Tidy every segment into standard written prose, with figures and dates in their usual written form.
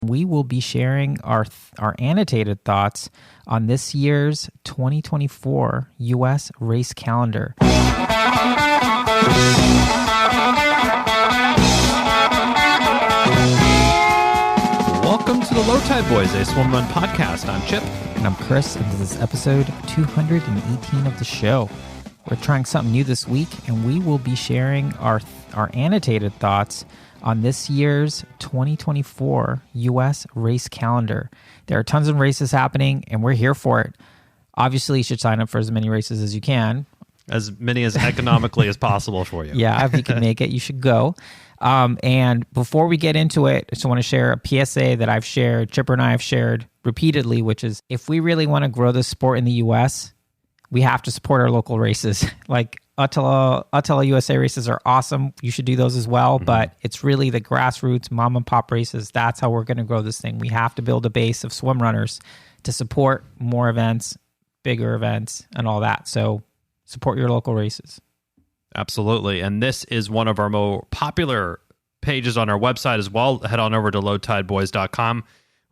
and we will be sharing our annotated thoughts on this year's 2024 U.S. race calendar. Welcome to the Low Tide Boyz, a Swimrun podcast. I'm Chip. And I'm Chris, and this is episode 218 of the show. We're trying something new this week, and we will be sharing our annotated thoughts on this year's 2024 U.S. race calendar. There are tons of races happening, and we're here for it. Obviously, you should sign up for as many races as you can. As many as economically as possible for you. Yeah, if you can make it, you should go. And before we get into it, I just want to share a PSA that I've shared, Chipper and I have shared repeatedly, which is if we really want to grow the sport in the U.S., we have to support our local races. Like Attila USA races are awesome. You should do those as well. Mm-hmm. But it's really the grassroots mom and pop races. That's how we're going to grow this thing. We have to build a base of swim runners to support more events, bigger events, and all that. So support your local races. Absolutely. And this is one of our more popular pages on our website as well. Head on over to lowtideboys.com.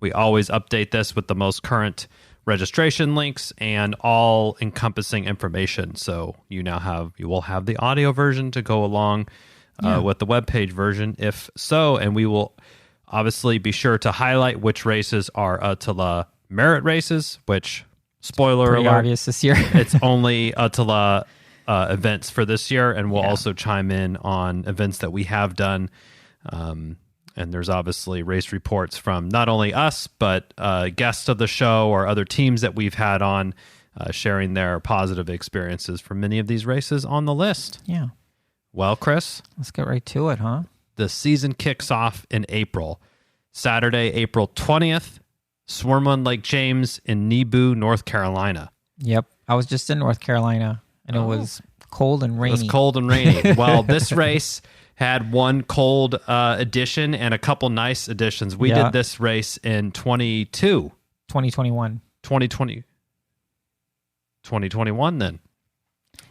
We always update this with the most current registration links and all encompassing information. So you will have the audio version to go along with the webpage version, if so. And we will obviously be sure to highlight which races are Attila merit races, which, spoiler Pretty alert, obvious this year. it's only Attila events for this year. And we'll also chime in on events that we have done. And there's obviously race reports from not only us, but guests of the show or other teams that we've had on sharing their positive experiences for many of these races on the list. Yeah. Well, Chris, let's get right to it, huh? The season kicks off in April. Saturday, April 20th, Swimrun Lake James in Nebu, North Carolina. Yep. I was just in North Carolina, and it was cold and rainy. It was cold and rainy. Well, this race had one cold edition and a couple nice editions. We did this race in 2021 then.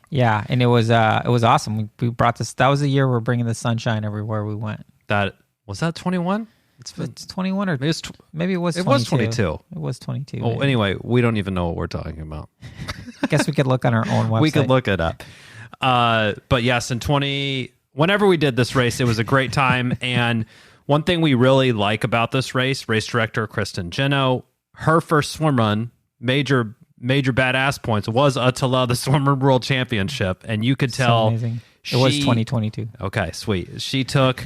Yeah, and it was awesome. We brought this. That was the year we're bringing the sunshine everywhere we went. Was that 21? It's 21 or maybe it was 22. It was 22. It was 22. Oh, anyway, we don't even know what we're talking about. I guess we could look on our own website. We could look it up. But yes, whenever we did this race, it was a great time. And one thing we really like about this race director Kristen Geno, her first swim run, major badass points, was Attila, the Swimrun World Championship. And you could tell... So amazing. It was 2022. Okay, sweet. She took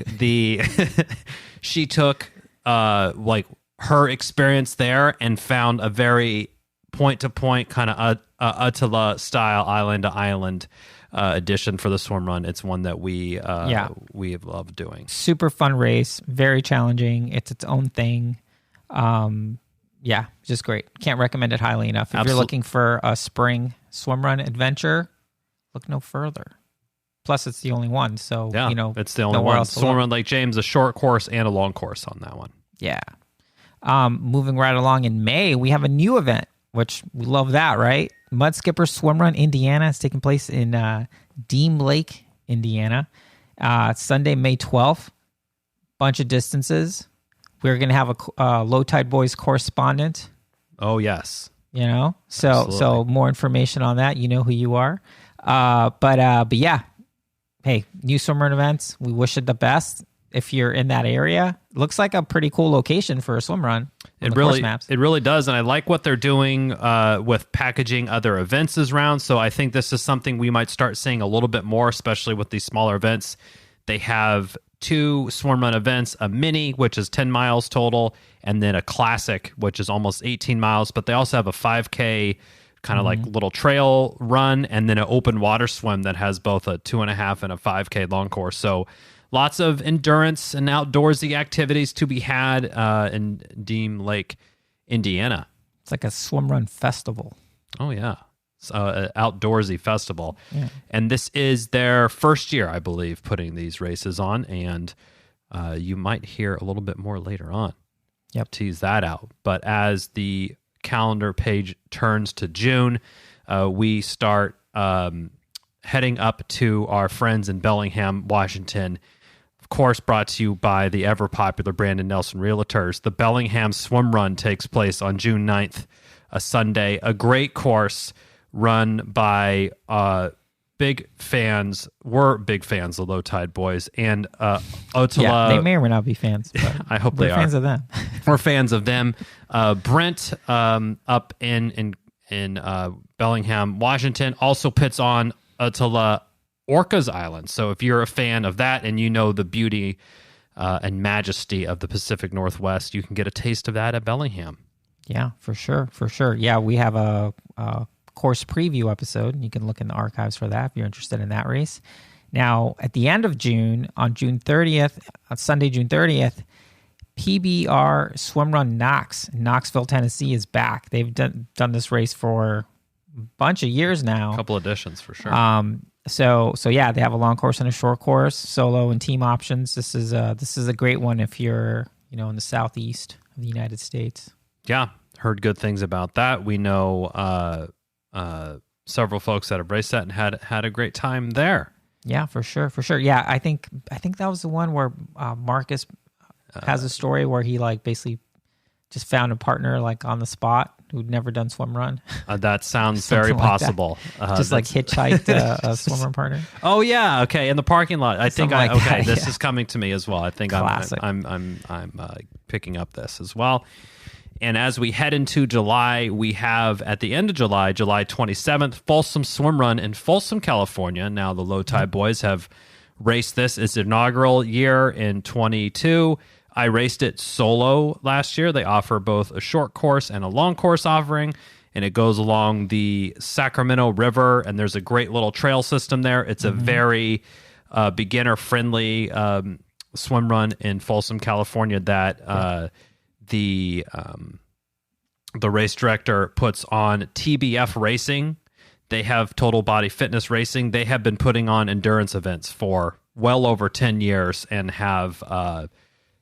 her experience there and found a very point-to-point kind of Attila style, island to island edition for the swim run. It's one that we have loved doing. Super fun race, very challenging. It's its own thing. Just great. Can't recommend it highly enough. If you're looking for a spring swim run adventure, look no further. Plus, it's the only one, so it's the only one. Swimrun Lake James, a short course and a long course on that one. Yeah. Moving right along in May, we have a new event, which we love that, right? Mud Skipper Swimrun Indiana is taking place in Deem Lake, Indiana. Sunday, May 12th. Bunch of distances. We're going to have a Low Tide Boyz correspondent. Oh, yes. So more information on that. You know who you are. But yeah. Hey, new swimrun events. We wish it the best. If you're in that area, looks like a pretty cool location for a swim run. It really does, and I like what they're doing with packaging other events around. So I think this is something we might start seeing a little bit more, especially with these smaller events. They have 2 swim run events: a mini, which is 10 miles total, and then a classic, which is almost 18 miles. But they also have a 5K kind of like little trail run, and then an open water swim that has both a 2.5 and a 5K long course. So lots of endurance and outdoorsy activities to be had in Deem Lake, Indiana. It's like a swim run festival. Oh, yeah. It's an outdoorsy festival. Yeah. And this is their first year, I believe, putting these races on. And you might hear a little bit more later on. Yep. Tease that out. But as the calendar page turns to June, we start heading up to our friends in Bellingham, Washington. course, brought to you by the ever-popular Brandon Nelson Realtors. The Bellingham Swimrun takes place on June 9th, a Sunday. A great course run by big fans of Low Tide Boyz and Otala. Yeah, they may or may not be fans. But I hope they are. Fans of them. We're fans of them. Brent up in Bellingham, Washington, also puts on Otala Orcas Island. So if you're a fan of that and you know the beauty and majesty of the Pacific Northwest, you can get a taste of that at Bellingham. Yeah, for sure. Yeah, we have a course preview episode. You can look in the archives for that if you're interested in that race. Now, at the end of June, on June 30th, on Sunday, June 30th, PBR Swimrun Knox in Knoxville, Tennessee is back. They've done this race for a bunch of years now. A couple editions for sure. So yeah, they have a long course and a short course, solo and team options. This is a great one if you're, in the southeast of the United States. Yeah, heard good things about that. We know several folks that have raced that and had a great time there. Yeah, for sure. Yeah, I think that was the one where Marcus has a story where he basically just found a partner on the spot who'd never done swim run. That sounds very possible. Just hitchhiked a swim run partner. Oh yeah, okay, in the parking lot. I think this is coming to me as well. I think Classic. I'm picking up this as well. And as we head into July, we have at the end of July, July 27th, Folsom Swimrun in Folsom, California. Now the Low Tide Boyz have raced this. It's inaugural year in 22. I raced it solo last year. They offer both a short course and a long course offering, and it goes along the Sacramento River, and there's a great little trail system there. It's a very beginner-friendly swim run in Folsom, California that the race director puts on TBF Racing. They have Total Body Fitness Racing. They have been putting on endurance events for well over 10 years and have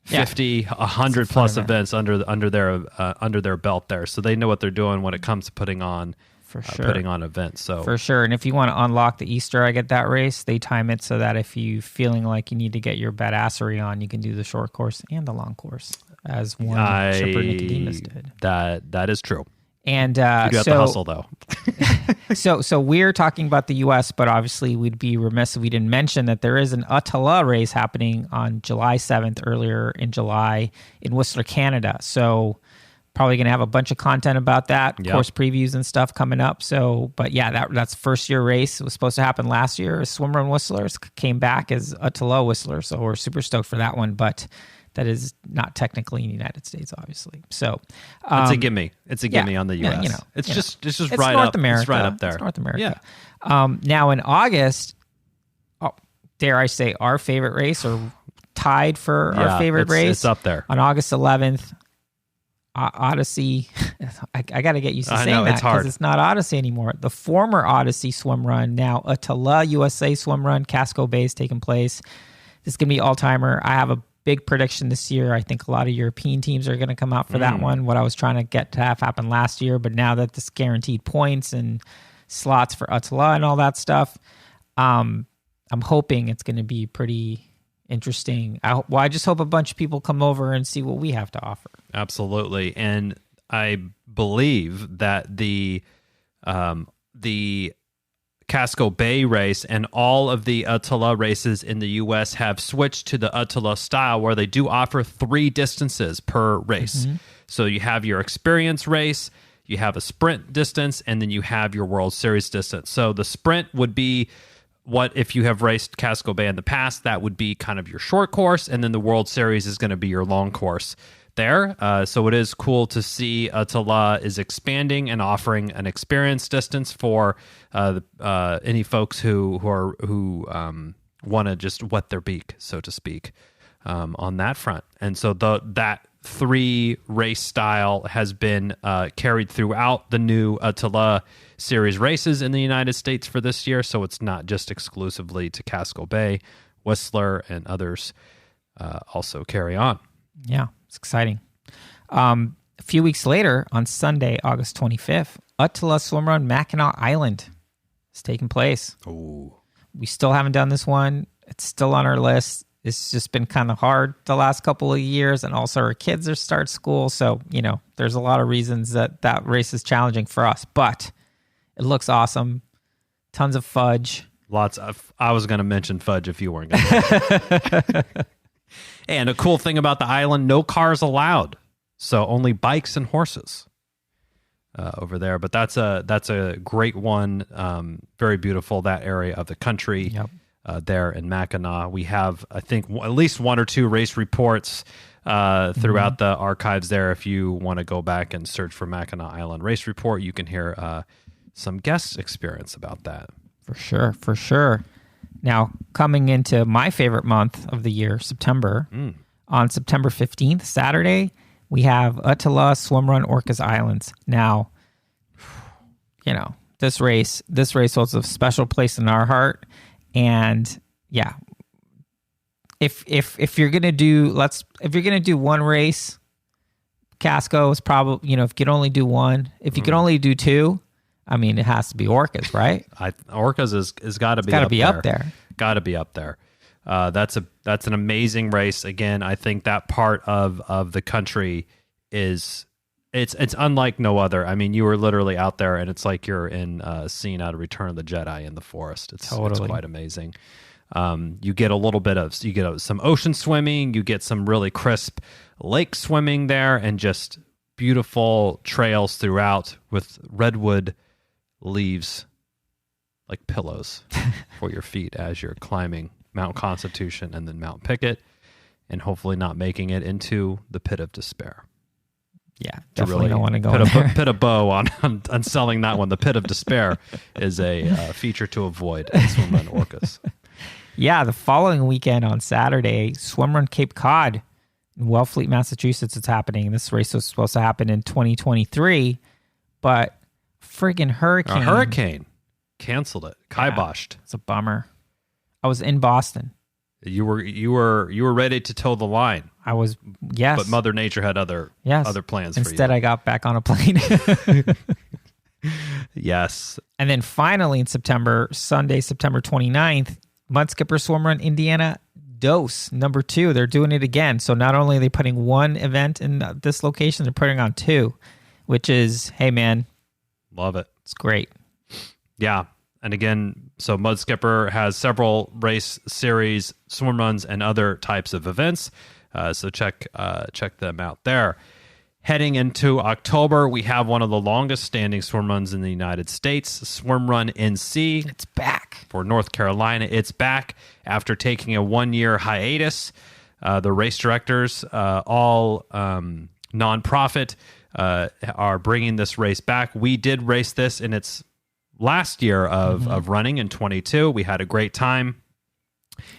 50, 100 plus events under their belt there. So they know what they're doing when it comes to putting on events. So for sure. And if you want to unlock the Easter egg at that race, they time it so that if you feeling like you need to get your badassery on, you can do the short course and the long course, as one Chipper Nicodemus did. That is true. And you got the hustle though. So we're talking about the U.S., but obviously we'd be remiss if we didn't mention that there is an Otala race happening on July 7th, earlier in July in Whistler, Canada. So probably going to have a bunch of content about that, course previews and stuff coming up. So, but yeah, that's first year race. It was supposed to happen last year as Swimrun Whistlers, came back as Otala Whistler. So we're super stoked for that one, but that is not technically in the United States, obviously. So it's a gimme. It's a gimme on the U.S. Yeah, it's just it's right North up. America. It's right up there. It's North America. Yeah. Now in August, dare I say, our favorite race, or tied for our favorite race. It's up there on August 11th. Odyssey. I got to get used to saying that because it's not Odyssey anymore. The former Odyssey swim run, now Otala USA swim run, Casco Bay is taking place. This is going to be all-timer. I have a big prediction this year. I think a lot of European teams are going to come out for that one. What I was trying to get to have happen last year, but now that this guaranteed points and slots for Otala and all that stuff, I'm hoping it's going to be pretty interesting. I just hope a bunch of people come over and see what we have to offer. Absolutely. And I believe that the Casco Bay race and all of the Otala races in the U.S. have switched to the Otala style, where they do offer 3 distances per race. So you have your experience race, you have a sprint distance, and then you have your World Series distance. So the sprint would be what, if you have raced Casco Bay in the past, that would be kind of your short course, and then the World Series is going to be your long course there. So it is cool to see Otala is expanding and offering an experience distance for any folks who want to just wet their beak, so to speak, on that front. And so that 3 race style has been carried throughout the new Otala series races in the United States for this year. So it's not just exclusively to Casco Bay. Whistler and others also carry on. Yeah, it's exciting. A few weeks later, on Sunday, August 25th, Otala Swimrun Mackinac Island is taking place. Ooh. We still haven't done this one. It's still on our list. it's just been kind of hard the last couple of years, and also our kids are start school. So, there's a lot of reasons that race is challenging for us, but it looks awesome. Tons of fudge. I was going to mention fudge if you weren't going to. And a cool thing about the island, no cars allowed. So only bikes and horses over there. But that's a great one. Very beautiful, that area of the country. Yep. There in Mackinac. We have, I think, at least one or two race reports throughout the archives there. If you want to go back and search for Mackinac Island Race Report, you can hear some guest experience about that. For sure. Now, coming into my favorite month of the year, September, on September 15th, Saturday, we have Attila Swimrun Orcas Islands. Now, this race holds a special place in our heart. And yeah, if you're gonna do one race, Casco is probably, if you could only do one. If you could only do two, it has to be Orcas, right? Orcas is got to be up there. Got to be up there. That's an amazing race. Again, I think that part of the country it's unlike no other. You were literally out there, and it's like you're in a scene out of Return of the Jedi in the forest. It's quite amazing. You get some ocean swimming, you get some really crisp lake swimming there, and just beautiful trails throughout with redwood leaves like pillows for your feet as you're climbing Mount Constitution and then Mount Pickett, and hopefully not making it into the pit of despair. Yeah, definitely don't want to go in there. Put a bow on selling that one. The Pit of Despair is a feature to avoid in Swimrun Orcas. Yeah, the following weekend on Saturday, Swimrun Cape Cod in Wellfleet, Massachusetts, it's happening. This race was supposed to happen in 2023, but friggin' hurricane. A hurricane canceled it. Kiboshed. It's a bummer. I was in Boston. You were ready to toe the line. I was, yes. But Mother Nature had other plans for you. Instead, I got back on a plane. Yes. And then finally in September, Sunday, September 29th, Mudskipper Swimrun Indiana Dose, number 2. They're doing it again. So not only are they putting one event in this location, they're putting on 2, which is, hey, man. Love it. It's great. Yeah. And again, so Mudskipper has several race series, swim runs, and other types of events. So check them out there. Heading into October, we have one of the longest standing swim runs in the United States, Swimrun NC. It's back. For North Carolina. It's back after taking a 1-year hiatus. The race directors, all nonprofit, are bringing this race back. We did race this in its last year of running in 22. We had a great time.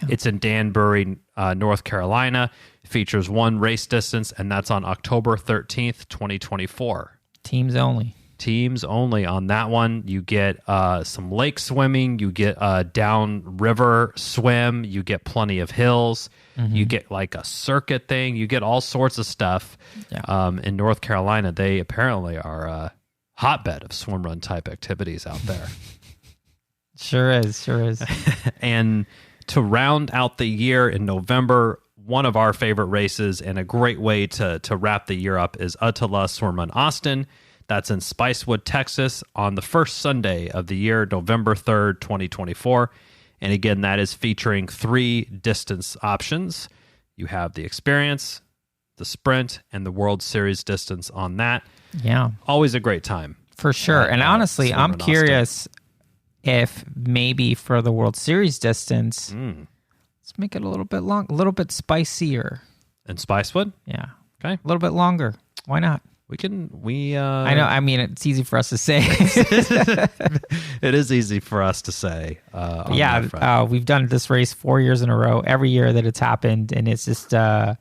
Yeah. It's in Danbury, North Carolina. It features one race distance, and that's on October 13th, 2024. Teams only on that one. You get some lake swimming. You get a downriver swim. You get plenty of hills. Mm-hmm. You get like a circuit thing. You get all sorts of stuff. Yeah. In North Carolina, they apparently are a hotbed of swim run type activities out there. Sure is. And to round out the year in November, one of our favorite races and a great way to wrap the year up is Attila Swimrun Austin. That's in Spicewood, Texas, on the first Sunday of the year, November 3rd, 2024. And again, that is featuring 3 distance options. You have the experience, the sprint, and the World Series distance on that. Yeah. Always a great time. For sure. And honestly, I'm curious if maybe for the World Series distance, let's make it a little bit spicier. In Spicewood? Yeah. Okay. A little bit longer. Why not? I know. I mean, it's easy for us to say. It is easy for us to say. We've done this race 4 years in a row, every year that it's happened. And it's just, I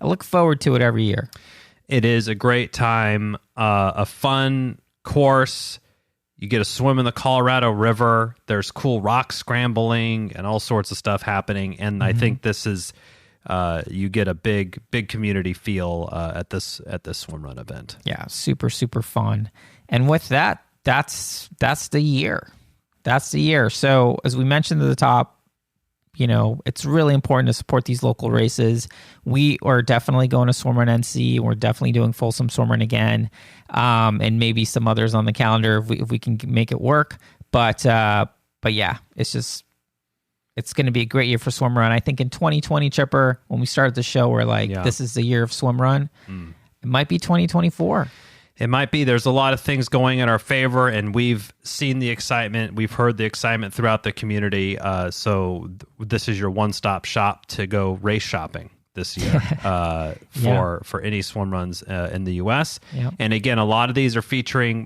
look forward to it every year. It is a great time, a fun course. You get a swim in the Colorado River. There's cool rock scrambling and all sorts of stuff happening. And I think this is, you get a big community feel at this swim run event. Yeah, super, super fun. And with that, that's the year. That's the year. So as we mentioned at the top, it's really important to support these local races. We are definitely going to Swimrun NC. We're definitely doing Folsom Swimrun again, and maybe some others on the calendar if we can make it work. But yeah, it's going to be a great year for Swimrun. I think in 2020, Chipper, when we started the show, we're like, this is the year of Swimrun. It might be 2024. It might be. There's a lot of things going in our favor, and we've seen the excitement. We've heard the excitement throughout the community. So this is your one-stop shop to go race shopping this year for any swim runs in the U.S. Yep. And again, a lot of these are featuring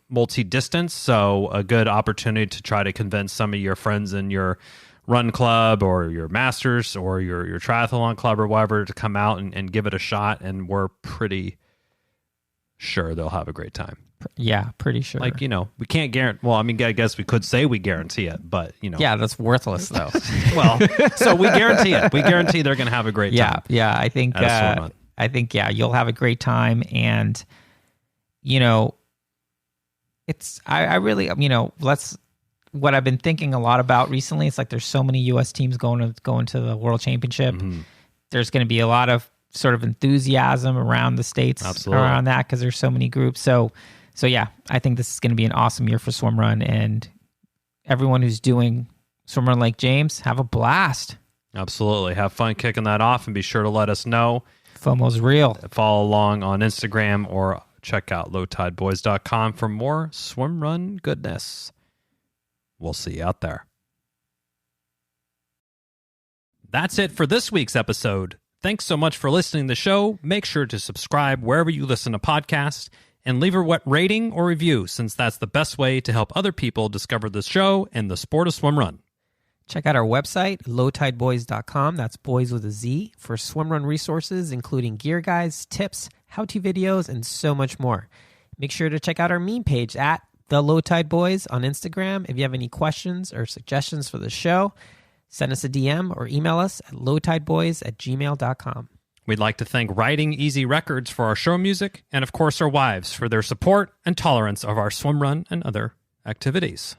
multi-distance, so a good opportunity to try to convince some of your friends in your run club or your masters or your triathlon club or whatever to come out and give it a shot, and we're pretty sure they'll have a great time. Yeah, pretty sure. Like, we can't guarantee. Well, I mean, I guess we could say we guarantee it, but Yeah, that's worthless though. Well, so we guarantee it. We guarantee they're going to have a great time. Yeah. I think you'll have a great time, and it's I really what I've been thinking a lot about recently. It's like there's so many U.S. teams going to the World Championship. Mm-hmm. There's going to be a lot of sort of enthusiasm around the states around that because there's so many groups. So yeah, I think this is going to be an awesome year for Swimrun, and everyone who's doing Swimrun Lake James, have a blast. Absolutely. Have fun kicking that off, and be sure to let us know. FOMO's real. Follow along on Instagram or check out lowtideboys.com for more Swimrun goodness. We'll see you out there. That's it for this week's episode. Thanks so much for listening to the show. Make sure to subscribe wherever you listen to podcasts and leave a rating or review, since that's the best way to help other people discover the show and the sport of swimrun. Check out our website, lowtideboys.com. That's boys with a Z, for swimrun resources, including gear guides, tips, how-to videos, and so much more. Make sure to check out our meme page at The Low Tide Boys on Instagram. If you have any questions or suggestions for the show, send us a DM or email us at lowtideboys@gmail.com. We'd like to thank Riding Easy Records for our show music, and of course our wives for their support and tolerance of our swimrun and other activities.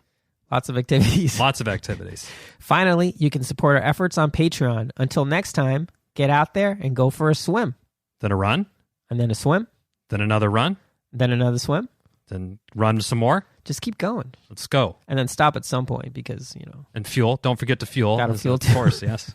Lots of activities. Lots of activities. Finally, you can support our efforts on Patreon. Until next time, get out there and go for a swim. Then a run. And then a swim. Then another run. Then another swim. Then run some more. Just keep going. Let's go. And then stop at some point because, And fuel. Don't forget to fuel. Gotta fuel too. Of course, yes.